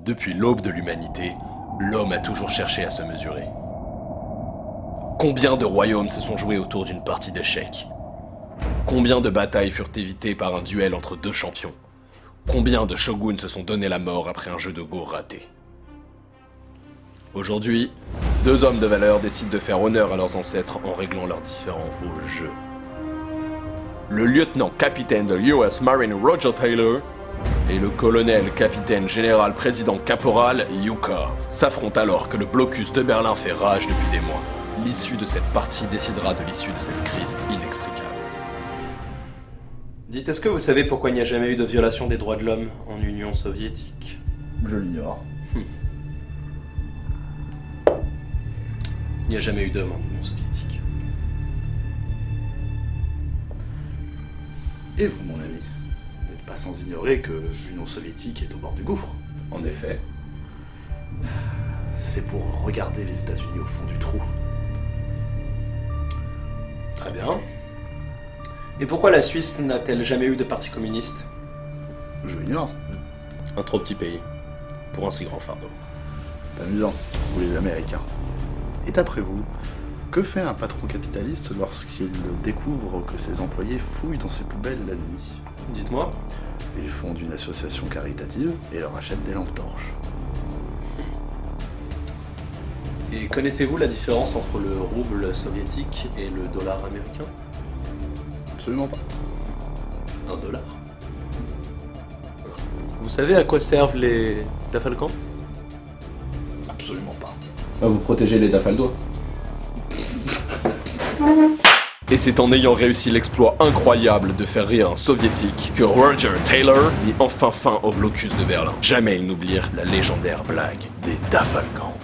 Depuis l'aube de l'humanité, l'homme a toujours cherché à se mesurer. Combien de royaumes se sont joués autour d'une partie d'échecs? Combien de batailles furent évitées par un duel entre deux champions? Combien de shoguns se sont donné la mort après un jeu de go raté? Aujourd'hui, deux hommes de valeur décident de faire honneur à leurs ancêtres en réglant leurs différends au jeu. Le lieutenant-capitaine de l'US Marine Roger Taylor et le colonel-capitaine général-président caporal Yukov s'affrontent alors que le blocus de Berlin fait rage depuis des mois. L'issue de cette partie décidera de l'issue de cette crise inextricable. Dites, est-ce que vous savez pourquoi il n'y a jamais eu de violation des droits de l'homme en Union soviétique? Je l'ignore. Il n'y a jamais eu d'homme en Union soviétique. Et vous, mon ami, vous n'êtes pas sans ignorer que l'Union soviétique est au bord du gouffre. En effet. C'est pour regarder les États-Unis au fond du trou. Très bien. Et pourquoi la Suisse n'a-t-elle jamais eu de parti communiste? Je l'ignore. Un trop petit pays pour un si grand fardeau. C'est amusant, vous les Américains. Et d'après vous, que fait un patron capitaliste lorsqu'il découvre que ses employés fouillent dans ses poubelles la nuit? Dites-moi. Ils fondent une association caritative et leur achètent des lampes torches. Et connaissez-vous la différence entre le rouble soviétique et le dollar américain? Absolument pas. Un dollar. Vous savez à quoi servent les Dafalcans? Absolument pas. À vous protéger les Dafaldois. Et c'est en ayant réussi l'exploit incroyable de faire rire un soviétique que Roger Taylor mit enfin fin au blocus de Berlin. Jamais ils n'oublierent la légendaire blague des Dafalcans.